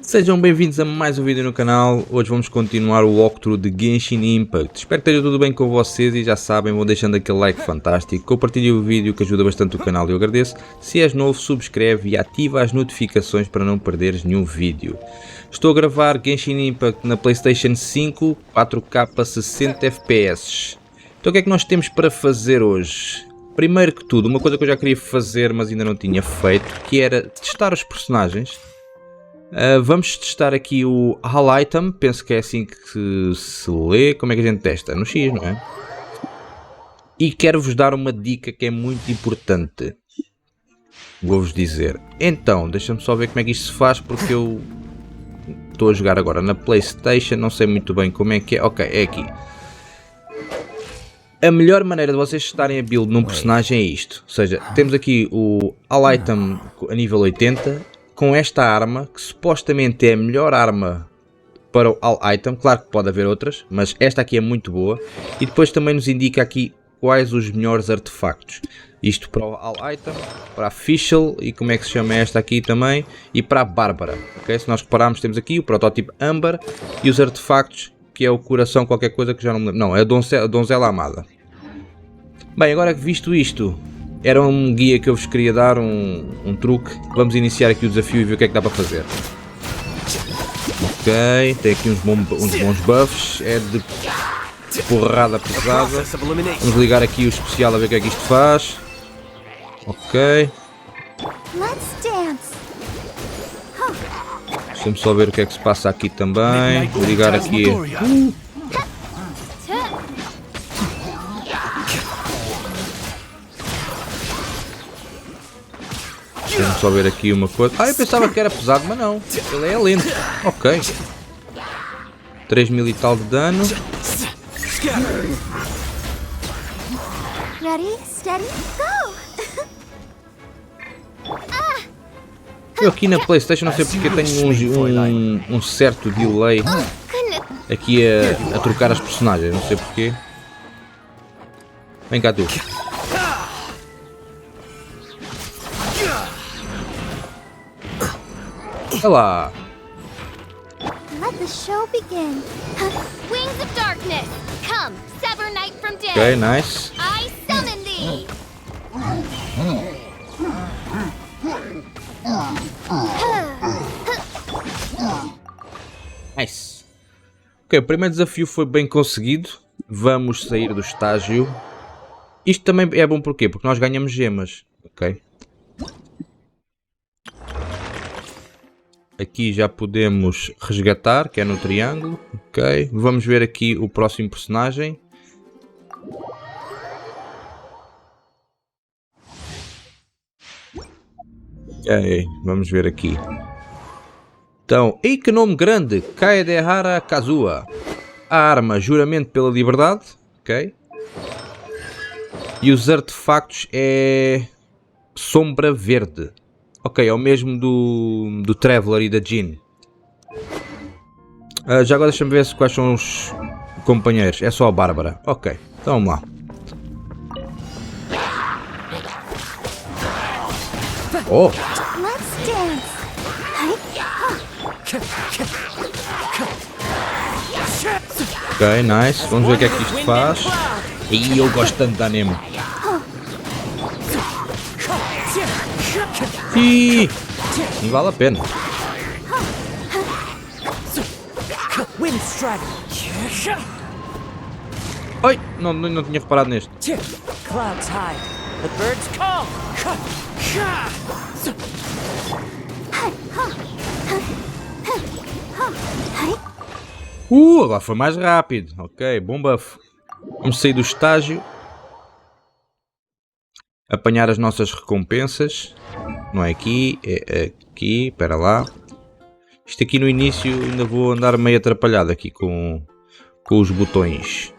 Sejam bem-vindos a mais um vídeo no canal. Hoje vamos continuar o walkthrough de Genshin Impact. Espero que esteja tudo bem com vocês e já sabem, vão deixando aquele like fantástico, compartilhem o vídeo que ajuda bastante o canal e eu agradeço. Se és novo, subscreve e ativa as notificações para não perderes nenhum vídeo. Estou a gravar Genshin Impact na PlayStation 5, 4K 60 FPS. Então o que é que nós temos para fazer hoje? Primeiro que tudo, uma coisa que eu já queria fazer mas ainda não tinha feito, que era testar os personagens. Vamos testar aqui o All Item, penso que é assim que se lê. Como é que a gente testa? No X, não é? E quero-vos dar uma dica que é muito importante. Vou-vos dizer. Então, deixa-me só ver como é que isto se faz, porque eu estou a jogar agora na PlayStation, não sei muito bem como é que é. Ok, é aqui. A melhor maneira de vocês testarem a build num personagem é isto. Ou seja, temos aqui o All Item a nível 80. Com esta arma, que supostamente é a melhor arma para o All Item, claro que pode haver outras, mas esta aqui é muito boa. E depois também nos indica aqui quais os melhores artefactos. Isto para o All Item, para a Official e como é que se chama esta aqui também, e para a Bárbara. Okay? Se nós repararmos, temos aqui o protótipo Âmbar e os artefactos, que é o coração qualquer coisa que já não me lembro. Não, é a donzela amada. Bem, agora que visto isto... Era um guia que eu vos queria dar, um truque. Vamos iniciar aqui o desafio e ver o que é que dá para fazer. Ok, tem aqui uns bons buffs. É de porrada pesada. Vamos ligar aqui o especial a ver o que é que isto faz. Ok. Deixa-me só ver o que é que se passa aqui também. Vou ligar aqui. Vamos só ver aqui uma coisa. Eu pensava que era pesado, mas não. Ele é lento. Ok. 3000 e tal de dano. Eu aqui na PlayStation não sei porque tenho um certo delay aqui a trocar as personagens. Não sei porquê. Vem cá tu. Olha lá. Ok, nice. Nice. Ok, o primeiro desafio foi bem conseguido. Vamos sair do estágio. Isto também é bom porquê? Porque nós ganhamos gemas. Ok. Aqui já podemos resgatar, que é no triângulo. Ok, vamos ver aqui o próximo personagem. Ok, vamos ver aqui. Então, e que nome grande! Kaedehara Kazuha. A arma, juramento pela liberdade. Ok. E os artefactos é... Sombra verde. Ok, é o mesmo do Traveler e da Jean. Já agora deixa-me ver quais são os companheiros. É só a Bárbara. Ok, então vamos lá. Oh! Ok, nice. Vamos ver o que é que isto faz. E eu gosto tanto da anime. E vale a pena. Oi, não tinha reparado neste. Agora foi mais rápido. Ok, bom buff. Vamos sair do estágio. Apanhar as nossas recompensas. Não é aqui, é aqui, espera lá. Isto aqui no início ainda vou andar meio atrapalhado aqui com os botões.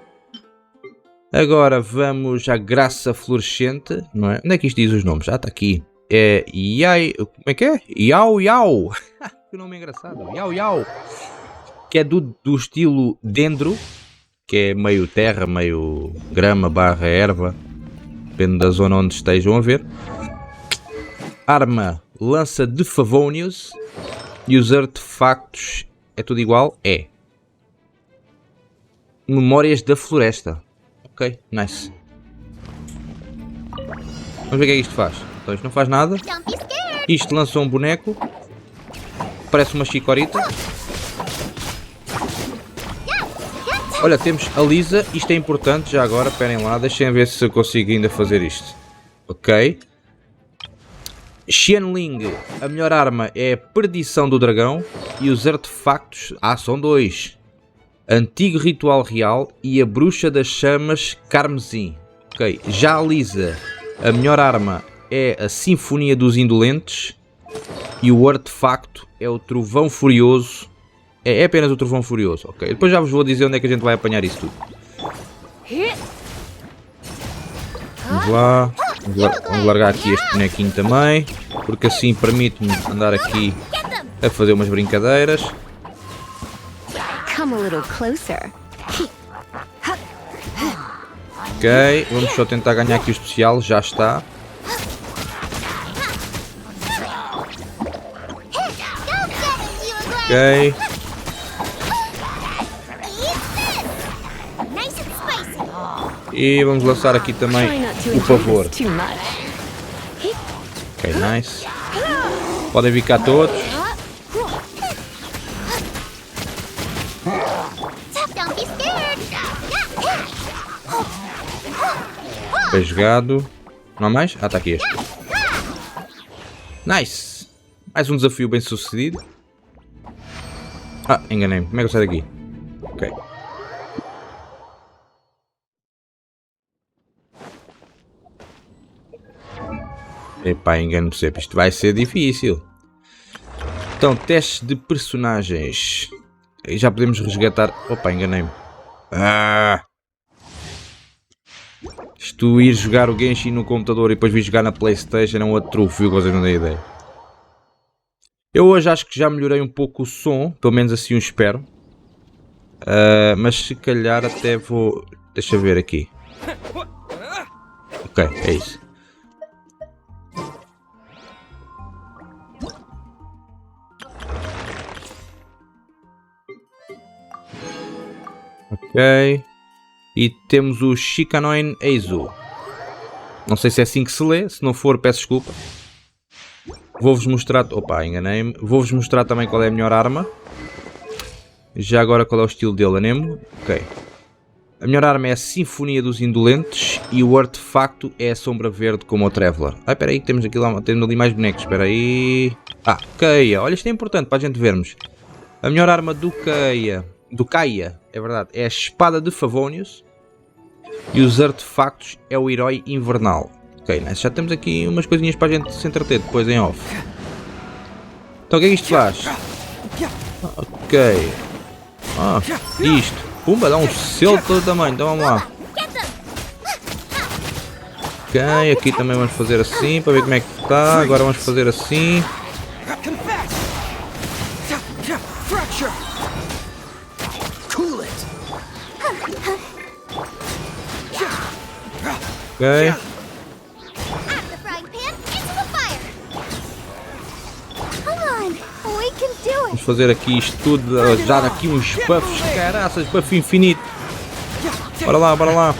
Agora vamos à graça florescente, não é? Onde é que isto diz os nomes? Ah, está aqui. É Yai, como é que é? Yau Yau. Que nome engraçado. Yau Yau. Que é do estilo dendro, que é meio terra, meio grama barra erva. Depende da zona onde estejam a ver. Arma lança de favónios. E os artefactos é tudo igual? É. Memórias da floresta. Ok, nice. Vamos ver o que é que isto faz. Então isto não faz nada. Isto lançou um boneco. Parece uma chicorita. Olha, temos a Lisa. Isto é importante já agora. Esperem lá. Deixem ver se eu consigo ainda fazer isto. Ok. Xianling. A melhor arma é a perdição do dragão. E os artefactos... Ah, são dois. Antigo ritual real e a bruxa das chamas carmesim. Ok. Já a Lisa. A melhor arma é a sinfonia dos indolentes. E o artefacto é o trovão furioso. É apenas o trovão furioso, ok? Depois já vos vou dizer onde é que a gente vai apanhar isso tudo. Vamos lá. Vamos largar aqui este bonequinho também. Porque assim permite-me andar aqui a fazer umas brincadeiras. Ok, vamos só tentar ganhar aqui o especial. Já está. Ok. E vamos lançar aqui também o pavor. Ok, nice. Podem vir cá todos. Bem jogado. Não há mais? Ah, está aqui este. Nice. Mais um desafio bem sucedido. Ah, enganei-me. Como é que eu saio daqui? Ok. Epá, engano-me sempre. Isto vai ser difícil. Então, testes de personagens. E já podemos resgatar... Opa, enganei-me. Ah! Isto ir jogar o Genshin no computador e depois vir jogar na PlayStation é um outro trufio que vocês não têm ideia. Eu hoje acho que já melhorei um pouco o som. Pelo menos assim o espero. Mas se calhar até vou... Deixa eu ver aqui. Ok, é isso. Ok. E temos o Shikanoin Eizu. Não sei se é assim que se lê. Se não for, peço desculpa. Vou-vos mostrar... Opa, enganei-me. Vou-vos mostrar também qual é a melhor arma. Já agora qual é o estilo dele, anemo. Ok. A melhor arma é a Sinfonia dos Indolentes. E o artefacto é a Sombra Verde como o Traveler. Ah, espera aí que temos, temos ali mais bonecos. Espera aí. Ah, Keia. Olha, isto é importante para a gente vermos. A melhor arma do Keia... Do Keia, é verdade, é a espada de favónios. E os artefactos é o herói invernal. Ok, nice. Já temos aqui umas coisinhas para a gente se entreter depois em off. Então o que é que isto faz? Ok. Ah, isto. Pumba, dá um selo de todo tamanho, então vamos lá. Ok, aqui também vamos fazer assim, para ver como é que está. Agora vamos fazer assim. Ok. Vamos fazer aqui isto tudo, já aqui uns buffs, caraças, buff infinito. Bora lá, bora lá.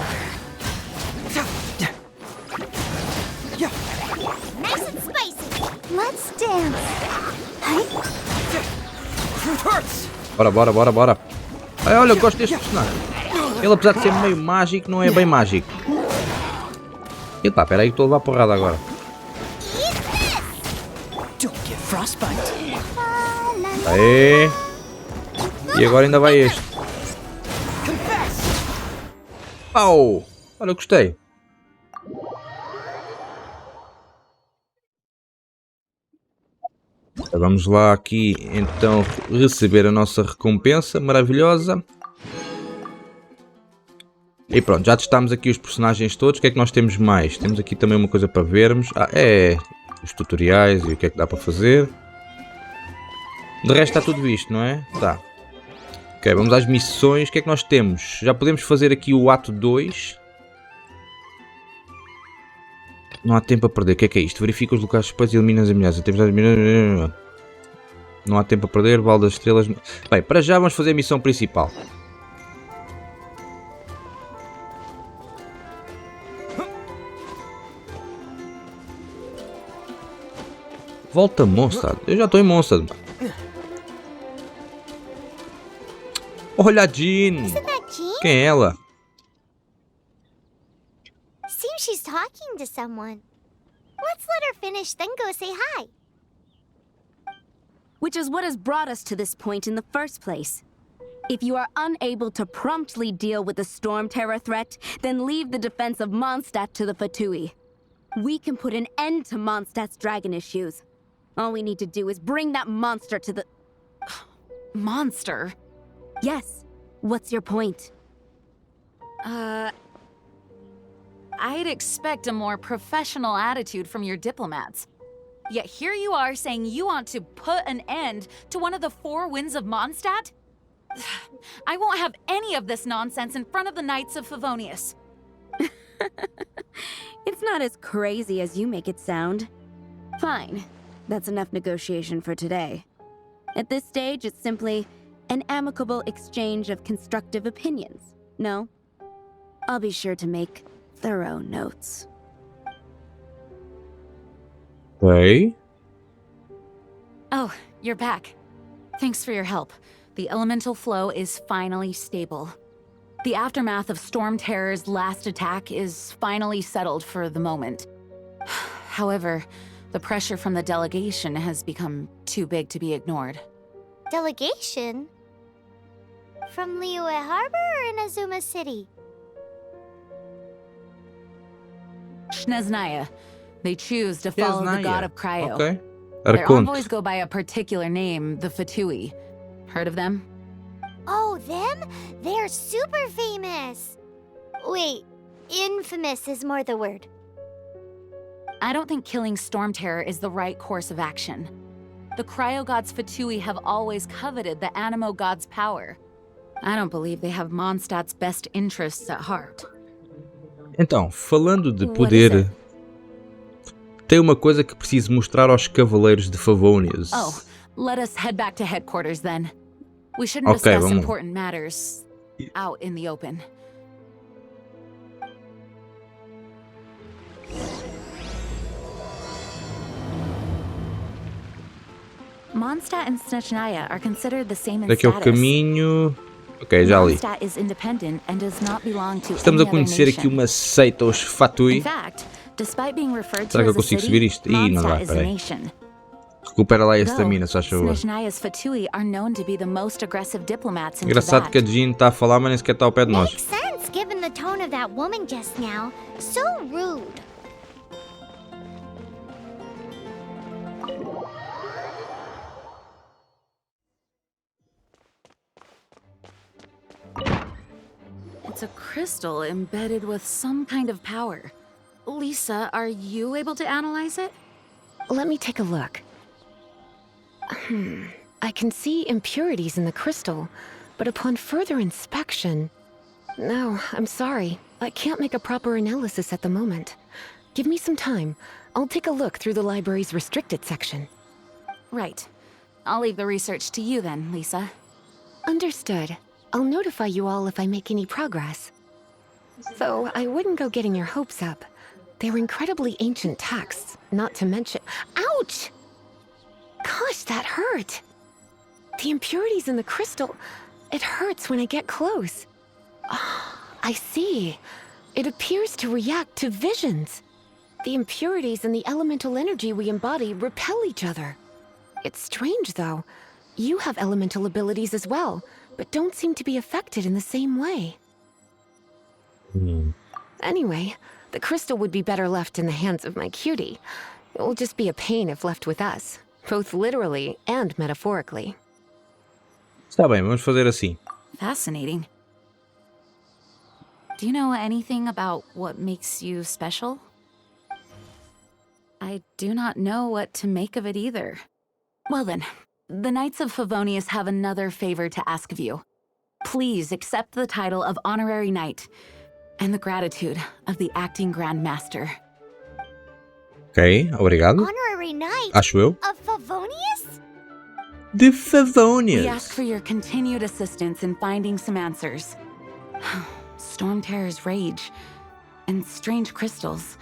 Bora, bora, bora, bora. Ai, olha, eu gosto deste personagem. Ele, apesar de ser meio mágico, não é bem mágico. Epa, peraí que estou a levar porrada agora. Aê. E agora ainda vai este. Pau! Olha, eu gostei. Vamos lá aqui então receber a nossa recompensa maravilhosa. E pronto, já testámos aqui os personagens todos. O que é que nós temos mais? Temos aqui também uma coisa para vermos. Ah, é os tutoriais e o que é que dá para fazer. De resto está tudo visto, não é? Tá. Ok, vamos às missões. O que é que nós temos? Já podemos fazer aqui o ato 2. Não há tempo a perder. O que é isto? Verifica os locais suspeitos e elimina as ameaças. Não há tempo a perder. Vale das estrelas. Bem, para já vamos fazer a missão principal. Volta a Mondstadt. Eu já estou em Mondstadt. Olha a Jean. Quem é ela? Seems she's talking to someone. Let's let her finish, then go say hi. Which is what has brought us to this point in the first place. If you are unable to promptly deal with the storm terror threat, then leave the defense of Mondstadt to the Fatui. We can put an end to Mondstadt's dragon issues. All we need to do is bring that monster to the... Monster? Yes. What's your point? I'd expect a more professional attitude from your diplomats. Yet here you are saying you want to put an end to one of the four winds of Mondstadt? I won't have any of this nonsense in front of the Knights of Favonius. It's not as crazy as you make it sound. Fine. That's enough negotiation for today. At this stage, it's simply an amicable exchange of constructive opinions. No? I'll be sure to make thorough notes. Hey. Oh, you're back. Thanks for your help. The elemental flow is finally stable. The aftermath of Storm Terror's last attack is finally settled for the moment. However, the pressure from the delegation has become too big to be ignored. Delegation? From Liyue Harbor or in Azuma City? Shneznaya. They choose to follow the god of Cryo. Okay. Their envoys go by a particular name, the Fatui. Heard of them? Oh, them? They're super famous! Wait, infamous is more the word. I don't think killing Storm Terror is the right course of action. The Cryo God's Fatui have always coveted the Animo God's power. I don't believe they have Mondstadt's best interests at heart. Então, falando de poder, tem uma coisa que preciso mostrar aos Cavaleiros de Favonius. Oh, let us head back to headquarters then. We shouldn't discuss important matters out in the open. Mondstadt and Snezhnaya are considered the same in Daqui é o caminho. Ok, já li. Mondstadt is independent and does not belong to Estamos a any other conhecer aqui nation. uma seita, os Fatui. In fact, despite being referred to Será que eu as a consigo subir city, isto? Ih, não dá, Mondstadt is a peraí. nation. Recupera lá a estamina, se faz favor. Snezhnaya's Fatui are known to be the most aggressive diplomats in Engraçado que a Tibet. Jean está a falar, mas nem sequer está ao pé de nós. Makes sense given the tone of that woman just now. So rude. It's a crystal embedded with some kind of power. Lisa, are you able to analyze it? Let me take a look. I can see impurities in the crystal, but upon further inspection... No, I'm sorry. I can't make a proper analysis at the moment. Give me some time. I'll take a look through the library's restricted section. Right. I'll leave the research to you then, Lisa. Understood. I'll notify you all if I make any progress. Though I wouldn't go getting your hopes up. They're incredibly ancient texts, not to mention... Ouch! Gosh, that hurt! The impurities in the crystal... It hurts when I get close. I see. It appears to react to visions. The impurities and the elemental energy we embody repel each other. It's strange, though. You have elemental abilities as well, but don't seem to be affected in the same way. Anyway, the crystal would be better left in the hands of my cutie. It will just be a pain if left with us, both literally and metaphorically. Está bem, vamos fazer assim. Fascinating. Do you know anything about what makes you special? I do not know what to make of it either. Well then, the Knights of Favonius have another favor to ask of you. Please accept the title of Honorary Knight, and the gratitude of the Acting Grand Master. Ok, obrigado. Honorary Knight Acho eu. of Favonius? De We Favonius. ask for your continued assistance in finding some answers. Storm Terror's rage and strange crystals.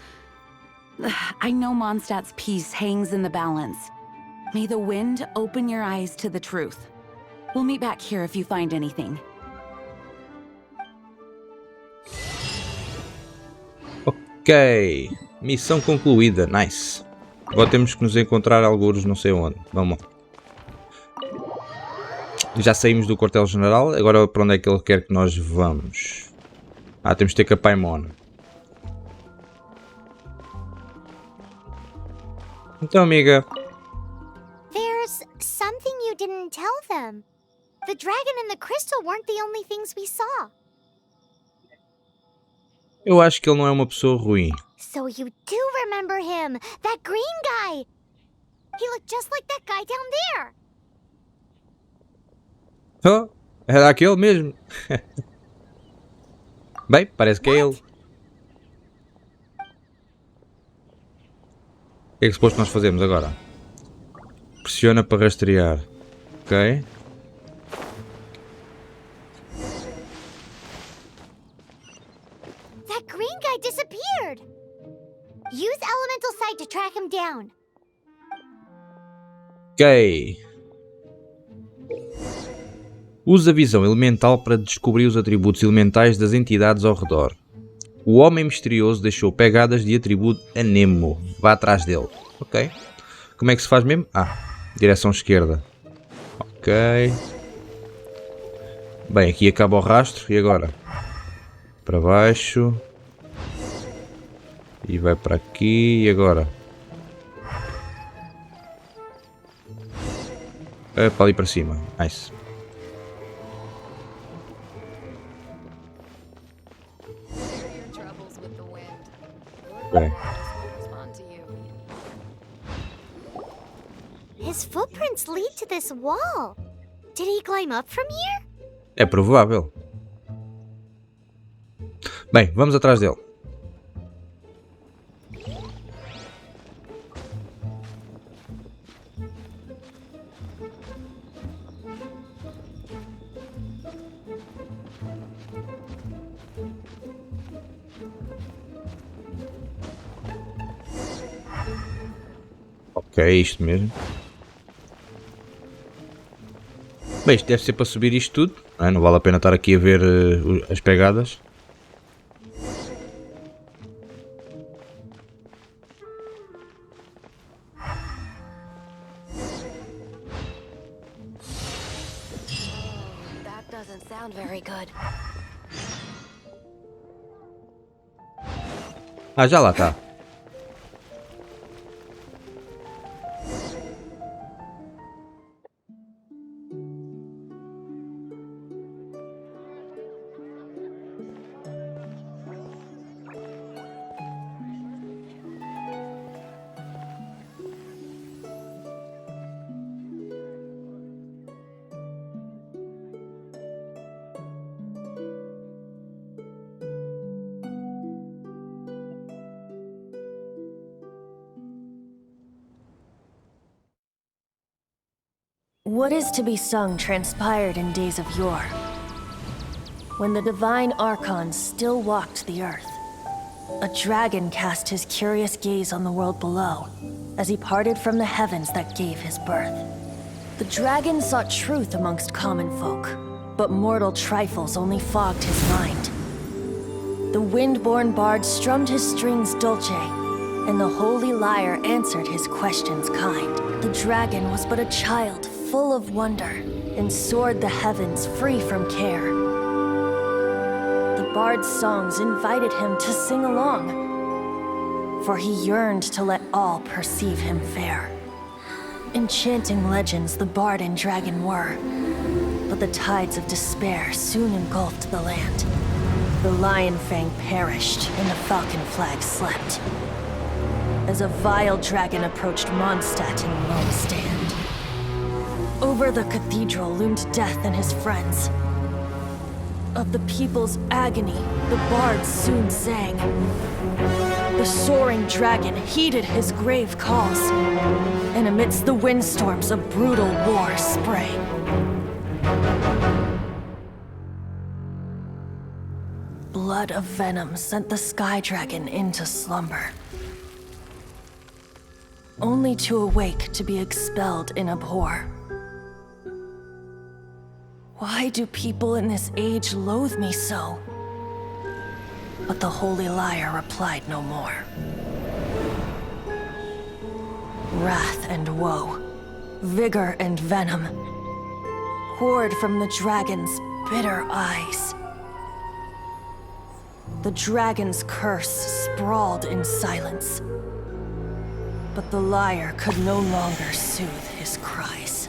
I know Mondstadt's peace hangs in the balance. May the wind open your eyes to the truth. We'll meet back here if you find anything. Ok, missão concluída, nice. Agora temos que nos encontrar alguns não sei onde, vamos lá. Já saímos do quartel-general, agora para onde é que ele quer que nós vamos? Ah, temos de ter que a Paimon. Então, amiga. There's something you didn't tell them. The dragon and the crystal weren't the only things we saw. Eu acho que ele não é uma pessoa ruim. So you do remember him, that green guy. He looked just like that guy down there. Oh, é daquele mesmo. Bem, parece que é ele. O que é que suposto nós fazemos agora? Pressiona para rastrear. Ok. That green guy disappeared. Use elemental sight to track him down. Ok. Usa a visão elemental para descobrir os atributos elementais das entidades ao redor. O homem misterioso deixou pegadas de atributo a Nemo. Vá atrás dele. Ok. Como é que se faz mesmo? Ah, direção esquerda. Ok. Bem, aqui acaba o rastro. E agora? Para baixo. E vai para aqui. E agora? É para ali para cima. Nice. Okay. His footprints lead to this wall. Did he climb up from here? É provável. Bem, vamos atrás dele. Ok, é isto mesmo. Bem, isto deve ser para subir isto tudo. Não vale a pena estar aqui a ver as pegadas. That doesn't sound very good. Ah, já lá está. What is to be sung transpired in days of yore, when the divine archons still walked the earth. A dragon cast his curious gaze on the world below, as he parted from the heavens that gave his birth. The dragon sought truth amongst common folk, but mortal trifles only fogged his mind. The wind-born bard strummed his strings dulce, and the holy lyre answered his questions kind. The dragon was but a child, full of wonder, and soared the heavens free from care. The bard's songs invited him to sing along, for he yearned to let all perceive him fair. Enchanting legends the bard and dragon were, but the tides of despair soon engulfed the land. The lion fang perished, and the falcon flag slept, as a vile dragon approached Mondstadt in lone stand. Over the cathedral loomed death and his friends. Of the people's agony, the bards soon sang. The soaring dragon heeded his grave calls, and amidst the windstorms of brutal war sprang. Blood of venom sent the sky dragon into slumber, only to awake to be expelled in abhor. Why do people in this age loathe me so? But the holy liar replied no more. Wrath and woe, vigor and venom, poured from the dragon's bitter eyes. The dragon's curse sprawled in silence, but the liar could no longer soothe his cries.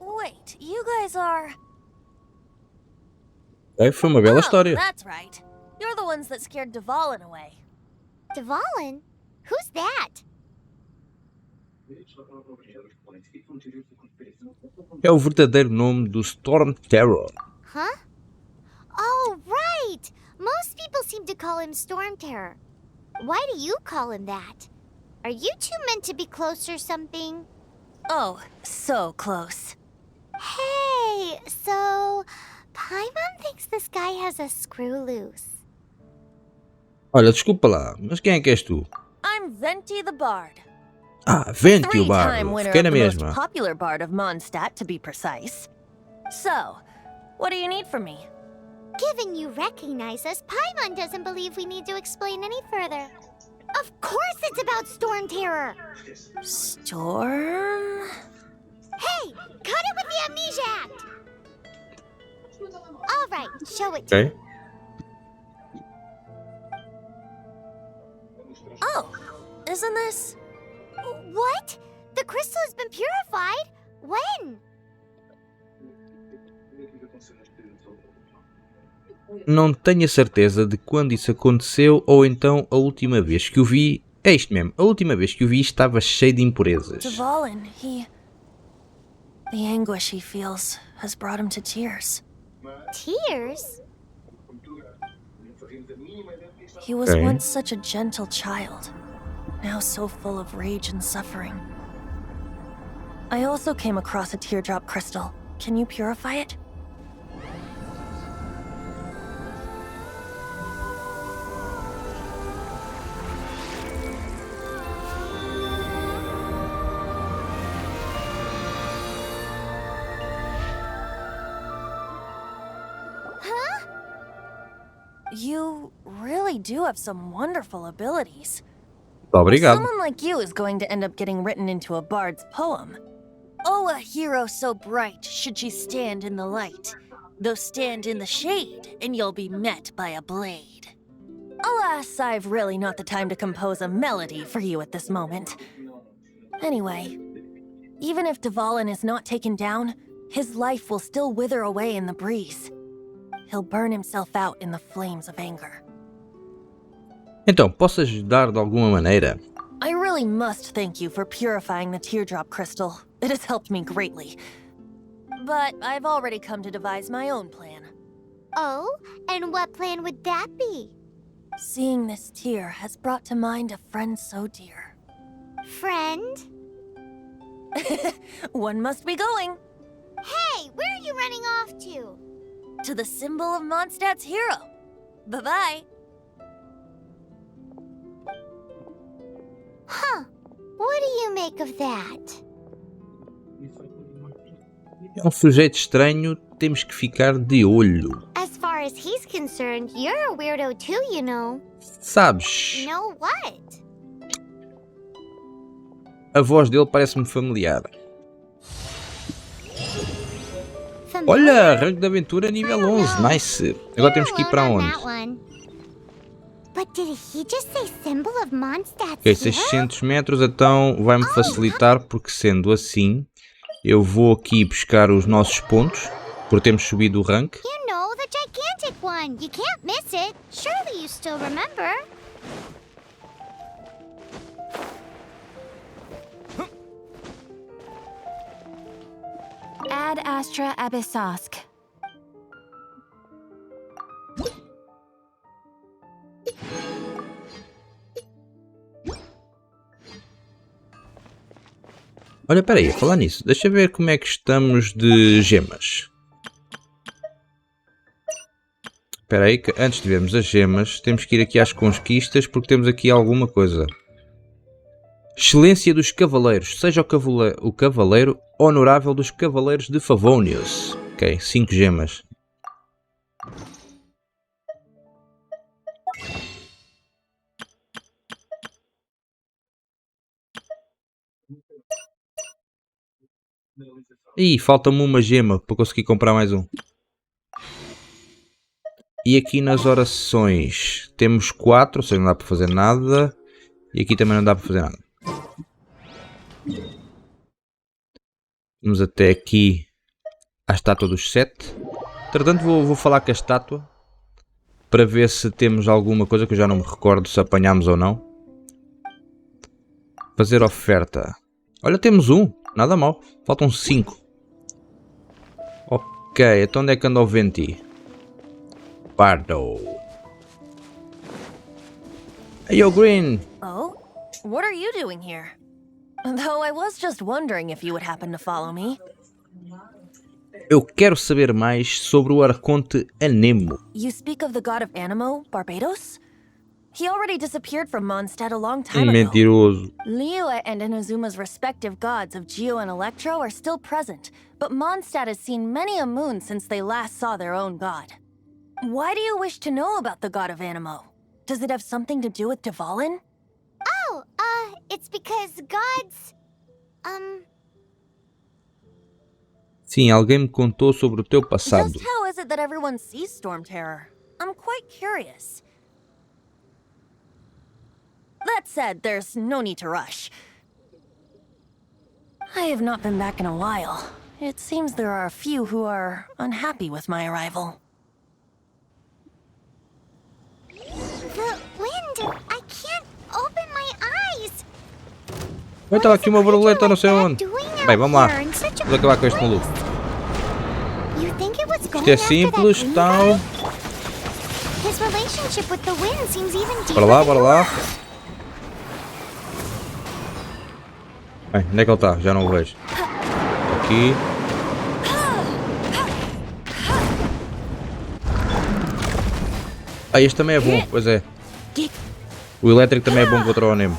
Wait, you guys are... Foi uma bela história. That's right. You're the ones that scared Dvalin away. Dvalin? Who's that? É o verdadeiro nome do Storm Terror. Huh? Oh, right! Most people seem to call him Storm Terror. Why do you call him that? Are you two meant to be close or something? Oh, so close. Hey, so... Paimon thinks this guy has a screw loose. Olha, desculpa lá, mas quem é que és tu? I'm Venti the Bard. Ah, Venti o Three-time bardo. winner Fiquei of na the most mesma. popular bard of Mondstadt, to be precise. So, what do you need from me? Given you recognize us, Paimon doesn't believe we need to explain any further. Of course it's about Storm Terror! Storm? Hey! Cut it with the Amnesia Act! Alright, show it to Ok. Oh, isn't this... me. What? The crystal has been purified? When? Não tenho a certeza de quando isso aconteceu ou então a última vez que o vi. É isto mesmo, a última vez que o vi estava cheio de impurezas. Dvalin, the anguish he feels has brought him to tears. Tears? He was Okay. once such a gentle child, now so full of rage and suffering. I also came across a teardrop crystal. Can you purify it? Huh? You really do have some wonderful abilities. Obrigado. Someone like you is going to end up getting written into a bard's poem. Oh, a hero so bright should she stand in the light. Though stand in the shade, and you'll be met by a blade. Alas, I've really not the time to compose a melody for you at this moment. Anyway, even if Dvalin is not taken down, his life will still wither away in the breeze. He'll burn himself out in the flames of anger. Então, posso ajudar de alguma maneira? I really must thank you for purifying the teardrop crystal. It has helped me greatly. But I've already come to devise my own plan. Oh, and what plan would that be? Seeing this tear has brought to mind a friend so dear. Friend? One must be going Hey, where are you running off to? to the symbol of Mondstadt's hero. Bye-bye. Huh. What do you make of that? É um sujeito estranho, temos que ficar de olho. As far as he's concerned, you're a weirdo too, you know. Sabes, Know what? a voz dele parece-me familiar. Familiar? Olha, arranque de aventura nível 11, nice. Agora temos que ir para onde? But did he just say symbol of Mondstadt's Ok, hero? 600 metros, então vai-me facilitar, porque sendo assim, eu vou aqui buscar os nossos pontos, por termos subido o rank. You know, the gigantic one. You can't miss it. Surely you still remember. Ad Astra Abyssosk. Olha, peraí, a falar nisso. Deixa eu ver como é que estamos de gemas. Espera aí, que antes de vermos as gemas, temos que ir aqui às conquistas, porque temos aqui alguma coisa. Excelência dos Cavaleiros. Seja o cavaleiro honorável dos Cavaleiros de Favonius. Ok, 5 gemas. Ih, falta-me uma gema para conseguir comprar mais um. E aqui nas orações temos 4, ou seja, não dá para fazer nada. E aqui também não dá para fazer nada. Vamos até aqui à estátua dos 7. Entretanto vou falar com a estátua para ver se temos alguma coisa que eu já não me recordo se apanhamos ou não. Fazer oferta. Olha, temos um. Nada mal. Faltam 5. Ok, então onde é que anda o Venti? Pardo. Hey, yo, Green. Oh? What are you doing here? Though I was just wondering if you would happen to follow me. Eu quero saber mais sobre o Arconte Anemo. You speak of the god of Anemo, Barbados? He already disappeared from Mondstadt a long time ago. Mentiroso. Liyue and Inazuma's respective gods of Geo and Electro are still present, but Mondstadt has seen many a moon since they last saw their own god. Why do you wish to know about the god of Anemo? Does it have something to do with Dvalin? Oh, it's because gods... Sim, alguém me contou sobre o teu passado. Just how is it that everyone sees Storm Terror? I'm quite curious. That said, there's no need to rush. I have not been back in a while. It seems there are a few who are unhappy with my arrival. The wind! I can't open my eyes! Vai estar aqui uma borboleta não sei onde. Bem, vamos lá. Vamos acabar com este maluco. Isto é simples, tal. Bora lá, bora lá. Bem, onde é que ele está? Já não o vejo. Aqui. Ah, este também é bom, pois é. O elétrico também é bom contra o Anemo.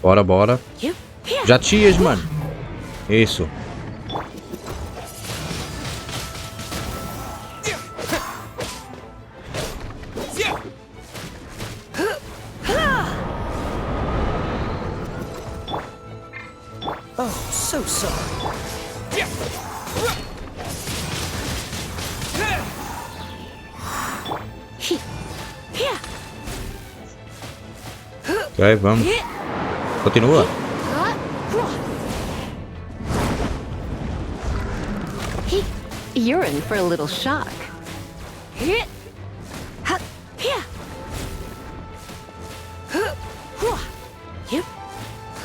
Bora, bora. Já descias, mano. Isso. Oh, so sorry. Ok, vamos. Continua. You're in for a little shock.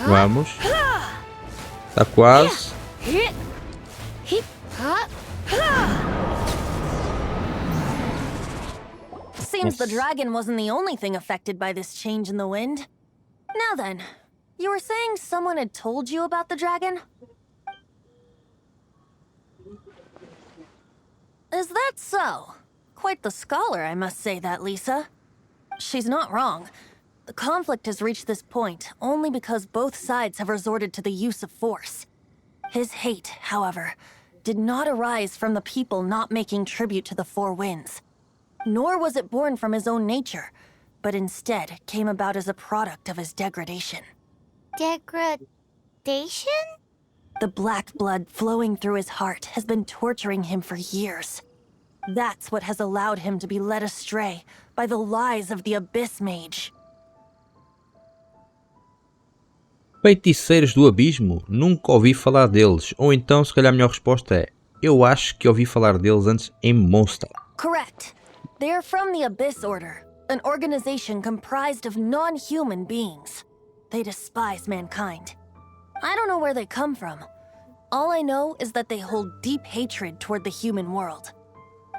Vamos. Tá quase. Seems the dragon wasn't the only thing affected by this change in the wind. Now then, you were saying someone had told you about the dragon? Is that so? Quite the scholar, I must say that, Lisa. She's not wrong. The conflict has reached this point only because both sides have resorted to the use of force. His hate, however, did not arise from the people not making tribute to the Four Winds. Nor was it born from his own nature, but instead came about as a product of his degradation. Degradation? The black blood flowing through his heart has been torturing him for years. That's what has allowed him to be led astray by the lies of the Abyss Mage. Feiticeiros do Abismo? Nunca ouvi falar deles. Ou então, se calhar a melhor resposta é: eu acho que ouvi falar deles antes em Mondstadt. Correct. They are from the Abyss Order, an organization comprised of non-human beings. They despise mankind. I don't know where they come from. All I know is that they hold deep hatred toward the human world.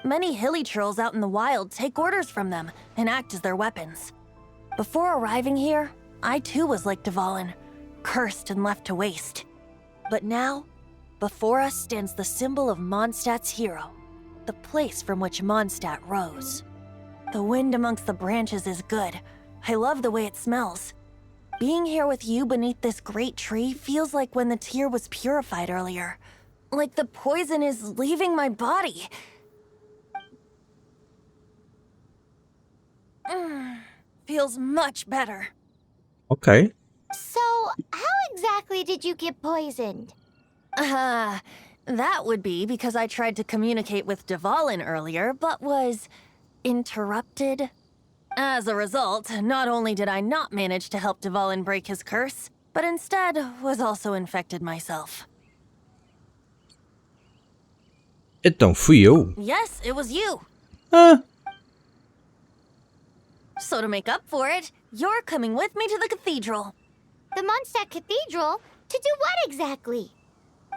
Many hilly trolls out in the wild take orders from them and act as their weapons. Before arriving here, I too was like Dvalin, cursed and left to waste. But now, before us stands the symbol of Mondstadt's hero, the place from which Mondstadt rose. The wind amongst the branches is good. I love the way it smells. Being here with you beneath this great tree feels like when the tear was purified earlier. Like the poison is leaving my body. Feels much better. Ok. So, how exactly did you get poisoned? That would be because I tried to communicate with Dvalin earlier, but was interrupted. As a result, not only did I not manage to help Dvalin break his curse, but instead was also infected myself. Então fui eu? Yes, it was you. Ah, So to make up for it, you're coming with me to the cathedral. The Mondstadt Cathedral? To do what exactly?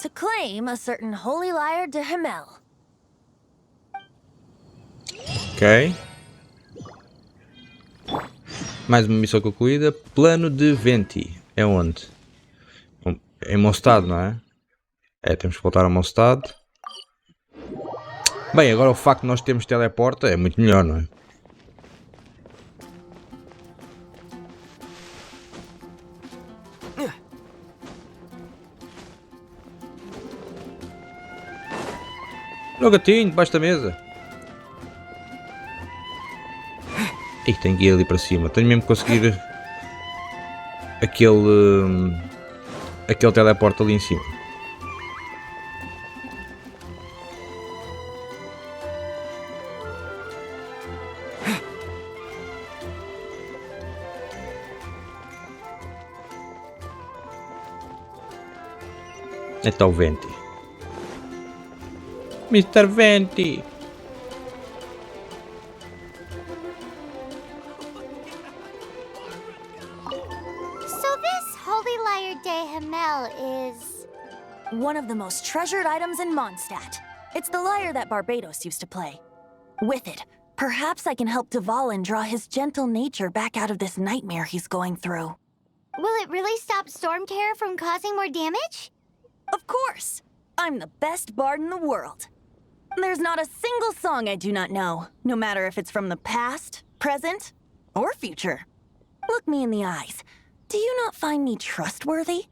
To claim a certain holy lyre de Himmel. ok. Mais uma missão concluída. Plano de Venti. É onde? Em Mondstadt, não é? É, temos que voltar a Mondstadt. Bem, agora o facto de nós termos teleporta é muito melhor, não é? Olha o gatinho debaixo da mesa. Ih, tenho que ir ali para cima. Tenho mesmo que conseguir aquele teleporte ali em cima. Então o Venti. Mr. Venti. So this holy lyre de Himmel is... One of the most treasured items in Mondstadt. It's the lyre that Barbados used to play. With it, perhaps I can help Dvalin draw his gentle nature back out of this nightmare he's going through. Will it really stop Storm Terror from causing more damage? Of course! I'm the best bard in the world. There's not a single song I do not know, no matter if it's from the past, present, or future. Look me in the eyes. Do you not find me trustworthy?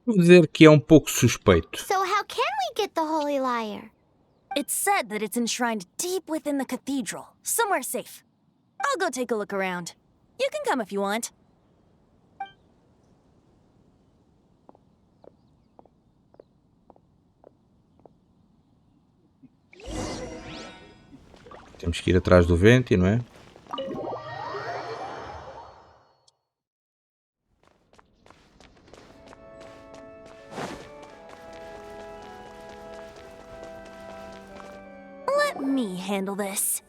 Vou dizer que é um pouco suspeito. So how can we get the holy lyre? It's said that it's enshrined deep within the cathedral, somewhere safe. I'll go take a look around. You can come if you want. Temos que ir atrás do Venti, não é? Let me handle this.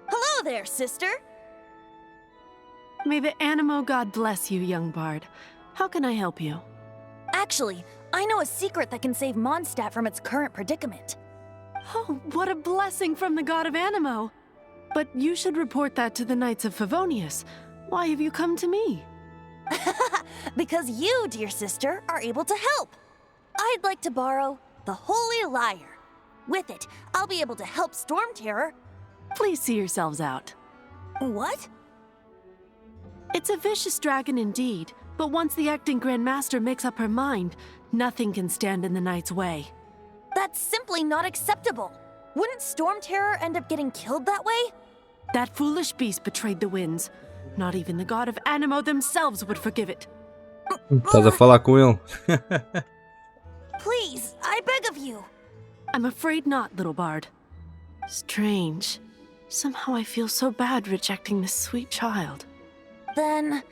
Hello there, sister. May the Animo God bless you, young bard. How can I help you? Actually, I know a secret that can save Mondstadt from its current predicament. Oh, what a blessing from the god of Animo! But you should report that to the Knights of Favonius. Why have you come to me? Because you, dear sister, are able to help. I'd like to borrow the Holy Lyre. With it, I'll be able to help Storm Terror. Please see yourselves out. What? It's a vicious dragon indeed, but once the acting Grand Master makes up her mind, nothing can stand in the Knight's way. That's simply not acceptable. Wouldn't Storm Terror end up getting killed that way? That foolish beast betrayed the winds. Not even the god of Animo themselves would forgive it. Estás a falar com ele? Please, I beg of you. I'm afraid not, little bard. Strange. Somehow I feel so bad rejecting this sweet child. Then,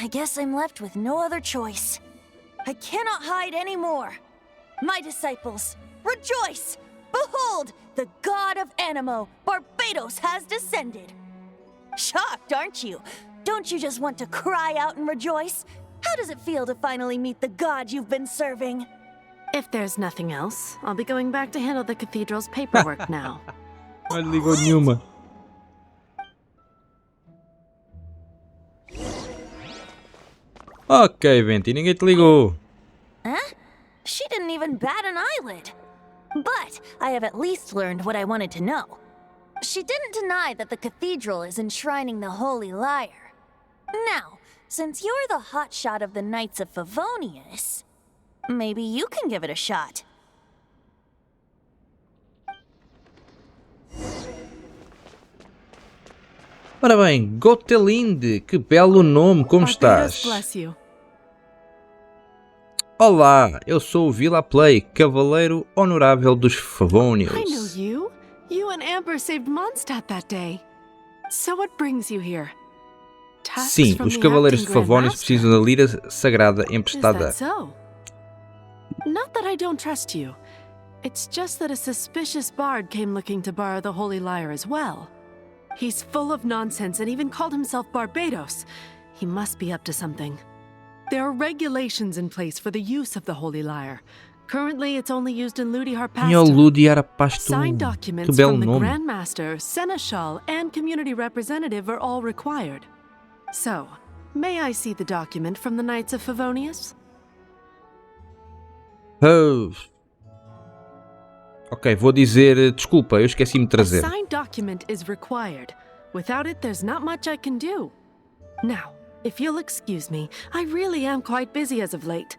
I guess I'm left with no other choice. I cannot hide anymore. My disciples, rejoice! Behold, the god of Animo, Barbados, has descended. Shocked, aren't you? Don't you just want to cry out and rejoice? How does it feel to finally meet the god you've been serving? If there's nothing else, I'll be going back to handle the cathedral's paperwork now. Não lhe ligou nenhuma. Ok, Venti, ninguém te ligou. Huh? She didn't even bat an eyelid. But I have at least learned what I wanted to know. She didn't deny that the cathedral is enshrining the Holy Lyre. Now, since you're the hotshot of the Knights of Favonius, maybe you can give it a shot. Ora bem, Gotelinde, que belo nome, como estás? Bless you. Olá, eu sou o VylaPlay, cavaleiro honorável dos I know Favonius. you. You and Amber saved Mondstadt that day. So what brings you here? Tasks Sim, from os the cavaleiros de acting Favonius Grandmaster? precisam da lira sagrada Is emprestada. that so? Not that I don't trust you. It's just that a suspicious bard came looking to borrow the Holy Lyre as well. He's full of nonsense and even called himself Barbados. He must be up to something. There are regulations in place for the use of the Holy Lyre. Currently, it's only used in Ludihar Minha Pastor. Ludiara Pasto. Signed Que documents belo from the nome. Grandmaster, Seneschal, and Community Representative are all required. So, may I see the document from the Knights of Favonius? Oh. Ok, vou dizer desculpa, eu esqueci-me de A trazer. signed document is required. Without it, there's not much I can do. Now, if you'll excuse me, I really am quite busy as of late.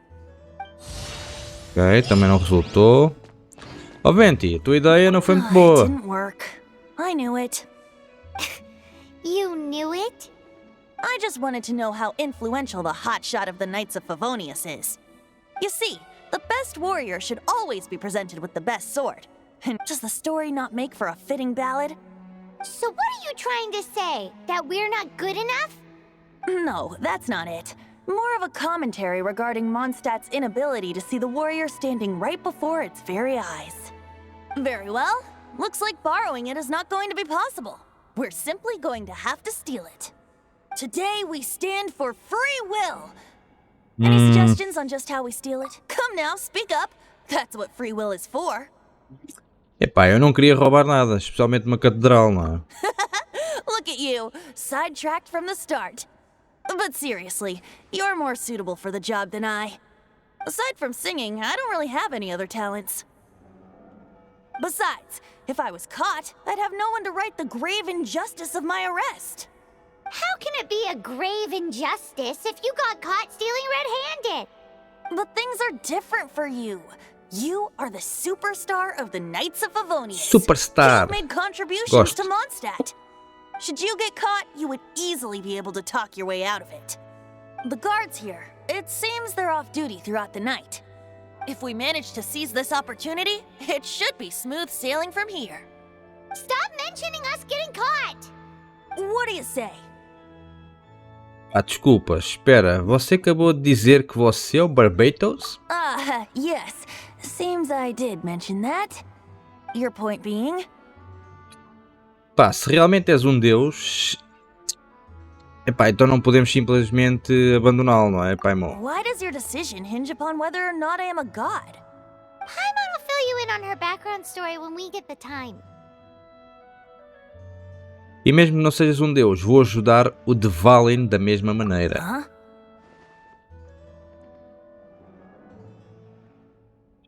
Ok, também não resultou. Oh Venti, a tua ideia não foi muito It boa. didn't work. I knew it. You knew it? I just wanted to know how influential the hotshot of the Knights of Favonius is. You see, the best warrior should always be presented with the best sword. And does the story not make for a fitting ballad? So what are you trying to say? That we're not good enough? No, that's not it. More of a commentary regarding Mondstadt's inability to see the warrior standing right before its very eyes. Very well. Looks like borrowing it is not going to be possible. We're simply going to have to steal it. Today we stand for free will. Any suggestions on just how we steal it? Come now, speak up. That's what free will is for. Epá, eu não queria roubar nada, especialmente uma catedral, não é? Look at you, sidetracked from the start. But seriously, you're more suitable for the job than I. Aside from singing, I don't really have any other talents. Besides, if I was caught, I'd have no one to right the grave injustice of my arrest. How can it be a grave injustice if you got caught stealing red-handed? But things are different for you. You are the superstar of the Knights of Favonius. Superstar. You've made contributions Gosto. to Mondstadt. Should you get caught, you would easily be able to talk your way out of it. The guards here, it seems they're off duty throughout the night. If we manage to seize this opportunity, it should be smooth sailing from here. Stop mentioning us getting caught! What do you say? Ah, desculpa, espera, você acabou de dizer que você é o Barbados? Yes. Seems I did mention that. Your point being? Pá, se realmente és um deus... Epá, então não podemos simplesmente abandoná-lo, não é, Paimon? Why does your decision hinge upon whether or not I am a god? Paimon will fill you in on her background story when we get the time. E mesmo que não sejas um deus, vou ajudar o de Valen da mesma maneira. Huh?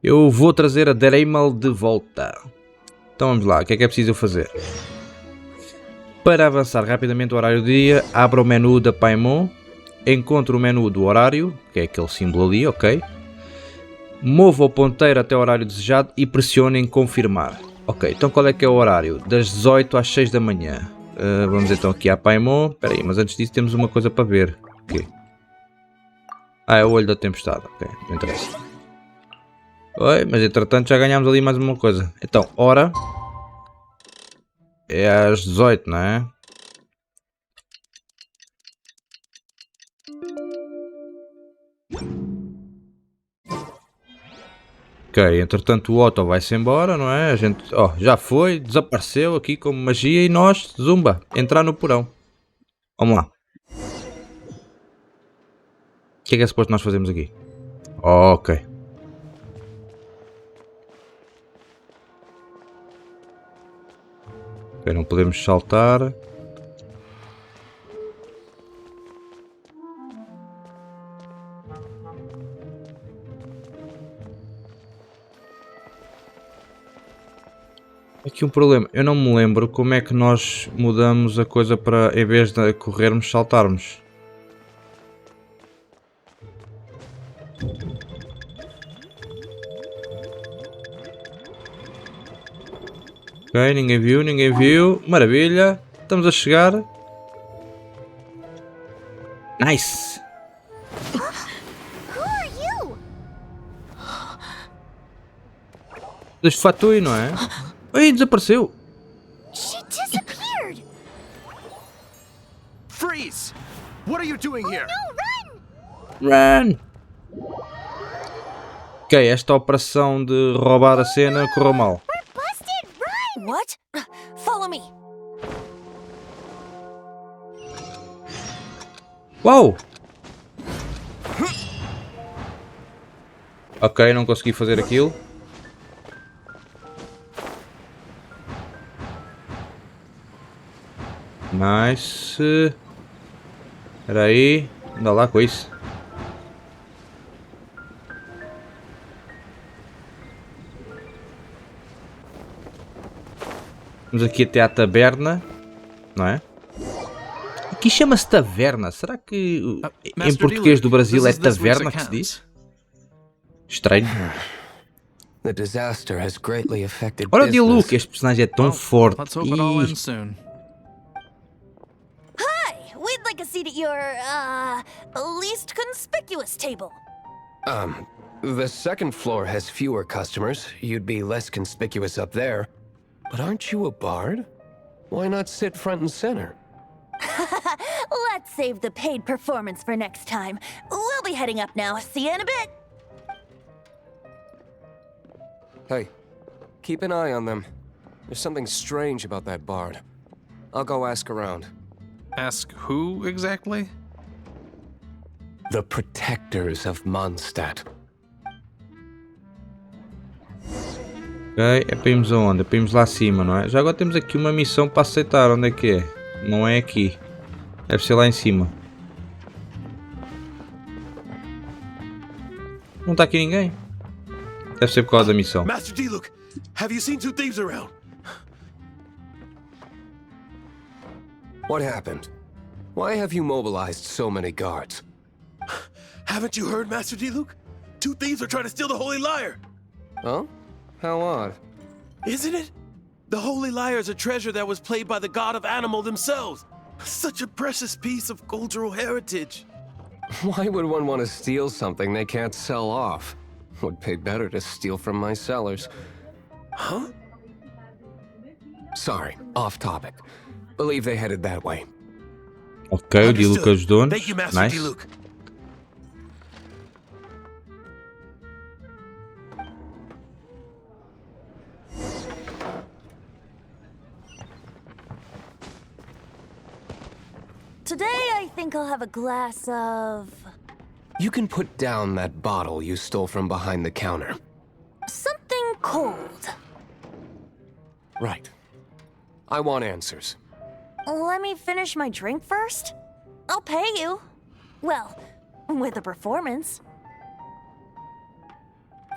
Eu vou trazer a Dareimal de volta. Então vamos lá, o que é preciso eu fazer? Para avançar rapidamente o horário do dia, abra o menu da Paimon, encontre o menu do horário, que é aquele símbolo ali, ok? Mova o ponteiro até o horário desejado e pressione em confirmar. Ok, então qual é que é o horário? Das 18 às 6 da manhã. Vamos então aqui à Paimon. Espera aí, mas antes disso temos uma coisa para ver. Okay. Ah, é o olho da tempestade. Ok, não interessa. Oi, mas entretanto já ganhámos ali mais uma coisa. Então, hora é às 18, não é? Ok, entretanto o Otto vai-se embora, não é? A gente, já foi, desapareceu aqui como magia e nós, zumba, entrar no porão. Vamos lá. O que é suposto nós fazemos aqui? Ok. Ok, não podemos saltar. Aqui um problema, eu não me lembro como é que nós mudamos a coisa para, em vez de corrermos, saltarmos. Ok, ninguém viu, maravilha, estamos a chegar. Nice! Who are you? Deste fatui, não é? Ai, desapareceu! She disappeared. Freeze! What are you doing here? No, run! Run! Ok, esta operação de roubar a cena correu mal. We're busted. Run! What? Follow me. Uau! Ok, não consegui fazer aquilo. Nice. Espera aí. Anda lá com isso. Vamos aqui até à taberna. Não é? Aqui chama-se taverna. Será que em português do Brasil é taverna que se diz? Estranho. Olha o Diluc, este personagem é tão forte. Let's hope it all ends soon. Hi, we'd like a seat at your, least conspicuous table. The second floor has fewer customers. You'd be less conspicuous up there. But aren't you a bard? Why not sit front and center? Let's save the paid performance for next time. We'll be heading up now. See you in a bit. Hey, keep an eye on them. There's something strange about that bard. I'll go ask around. Ask who exactly? The protectors of Mondstadt. Ok, é para irmos aonde? É para irmos lá acima, não é? Já agora temos aqui uma missão para aceitar. Onde é que é? Não é aqui. Deve ser lá em cima. Não está aqui ninguém. Deve ser por causa da missão. Master Diluc, have you seen two thieves around? What happened? Why have you mobilized so many guards? Haven't you heard, Master Diluc? Two thieves are trying to steal the Holy Lyre. Huh? How odd. Isn't it? The Holy Lyre is a treasure that was played by the god of animal themselves. Such a precious piece of cultural heritage. Why would one want to steal something they can't sell off? Would pay better to steal from my sellers. Huh? Sorry, off topic. Believe they headed that way. Ok, o Diluc ajudou-nos. Thank you, Master Nice. Diluc. Today, I think I'll have a glass of... You can put down that bottle you stole from behind the counter. something cold. Right. I want answers. Let me finish my drink first. I'll pay you. Well, with a performance.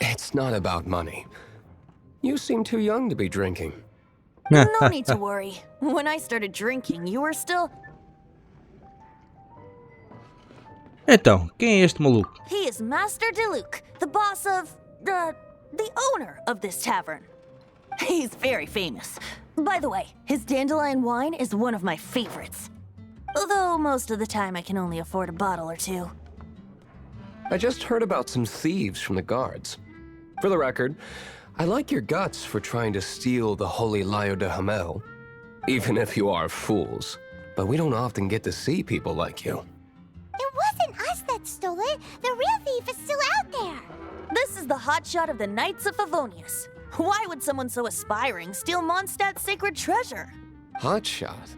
It's not about money. You seem too young to be drinking. No need to worry. When I started drinking, you were still... Então, quem é este maluco? He is Master Diluc, the boss of... the owner of this tavern. He's very famous. By the way, his dandelion wine is one of my favorites. Although most of the time I can only afford a bottle or two. I just heard about some thieves from the guards. For the record, I like your guts for trying to steal the Holy Lyre de Hamel. Even if you are fools. But we don't often get to see people like you. It wasn't us that stole it. The real thief is still out there. This is the hotshot of the Knights of Favonius. Why would someone so aspiring steal Mondstadt's sacred treasure? Hotshot?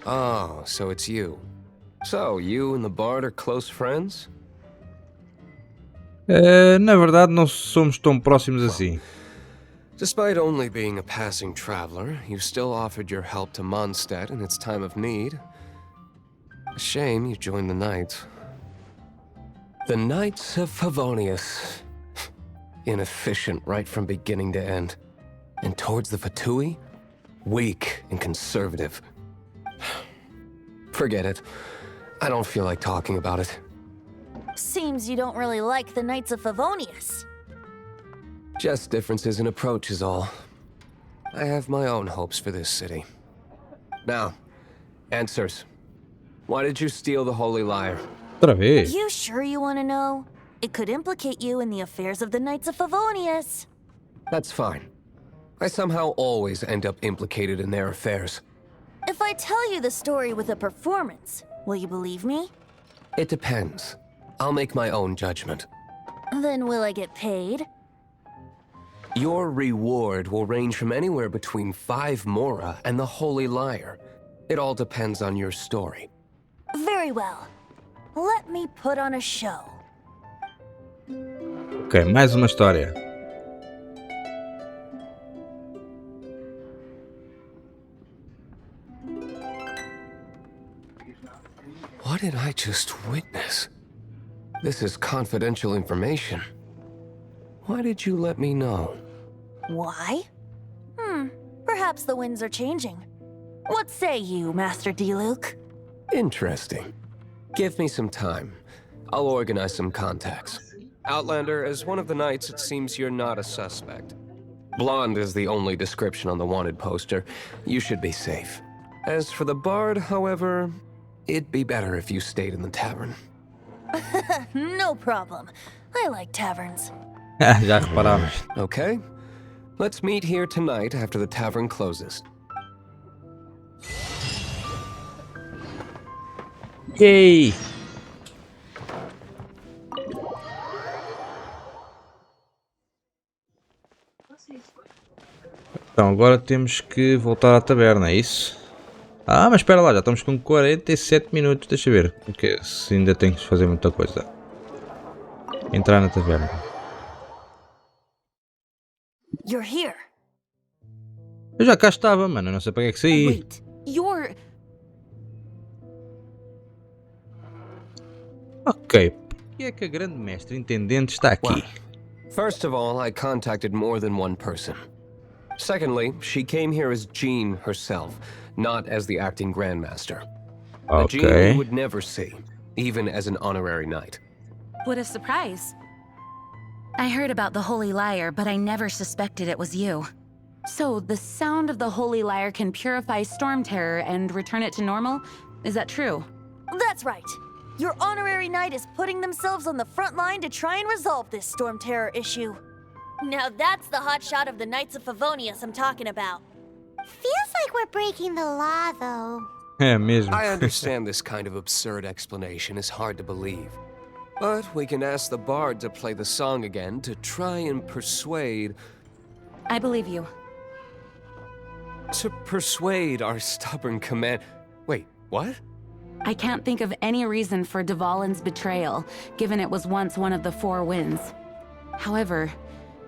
Oh, so it's you. So, you and the Bard are close friends? Na verdade, não somos tão próximos assim. Despite only being a passing traveler, you still offered your help to Mondstadt in its time of need. A shame you joined the Knights. The Knights of Favonius. Inefficient right from beginning to end. And towards the Fatui, weak and conservative. Forget it. I don't feel like talking about it. Seems you don't really like the Knights of Favonius. Just differences in approach is all. I have my own hopes for this city. Now, answers. Why did you steal the Holy Lyre? Outra vez. You sure you want to know? It could implicate you in the affairs of the Knights of Favonius. That's fine. I somehow always end up implicated in their affairs. If I tell you the story with a performance, will you believe me? It depends. I'll make my own judgment. Then will I get paid? Your reward will range from anywhere between 5 Mora and the Holy Lyre. It all depends on your story. Very well. Let me put on a show. Ok, mais uma história. What did I just witness? This is confidential information. Why did you let me know? Why? Perhaps the winds are changing. What say you, Master D-Luke? Interesting. Give me some time. I'll organize some contacts. Outlander, as one of the Knights, it seems you're not a suspect. Blonde is the only description on the wanted poster. You should be safe. As for the Bard, however, it'd be better if you stayed in the tavern. No problem. I like taverns. Já reparámos. Okay? Let's meet here tonight after the tavern closes. Yay! Então agora temos que voltar à taberna, é isso? Ah, mas espera lá, já estamos com 47 minutos, deixa eu ver, porque se ainda tenho que fazer muita coisa. Entrar na taverna. You're here. Eu já cá estava, mano, eu não sei para que é que saí. Wait, you're... Ok, por que é que a grande mestre intendente está aqui? First of all, I contacted more than one person. Secondly, she came here as Jean herself, not as the acting Grandmaster. A Jean you would never see, even as an honorary knight. What a surprise. I heard about the Holy Lyre, but I never suspected it was you. So, the sound of the Holy Lyre can purify Storm Terror and return it to normal? Is that true? That's right. Your honorary knight is putting themselves on the front line to try and resolve this Storm Terror issue. Now that's the hotshot of the Knights of Favonius I'm talking about. Feels like we're breaking the law, though. É mesmo. I understand this kind of absurd explanation is hard to believe. But we can ask the Bard to play the song again to try and persuade... I believe you. To persuade our stubborn command... Wait, what? I can't think of any reason for Dvalin's betrayal, given it was once one of the Four Winds. However,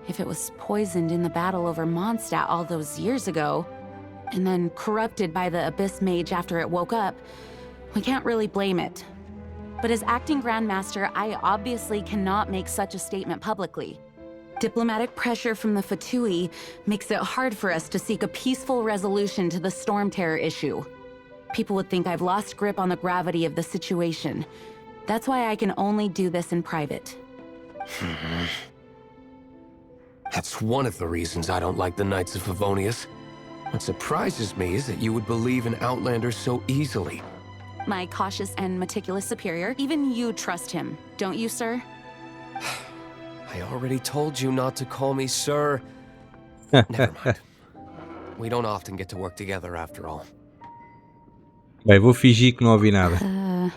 if it was poisoned in the battle over Mondstadt all those years ago, and then corrupted by the Abyss Mage after it woke up, we can't really blame it. But as acting Grandmaster, I obviously cannot make such a statement publicly. Diplomatic pressure from the Fatui makes it hard for us to seek a peaceful resolution to the Storm Terror issue. People would think I've lost grip on the gravity of the situation. That's why I can only do this in private. That's one of the reasons I don't like the Knights of Favonius. What surprises me is that you would believe in Outlander so easily. My cautious and meticulous superior, even you trust him, don't you, sir? I already told you not to call me sir. Never mind. We don't often get to work together after all. Bem, vou fingir que não ouvi nada.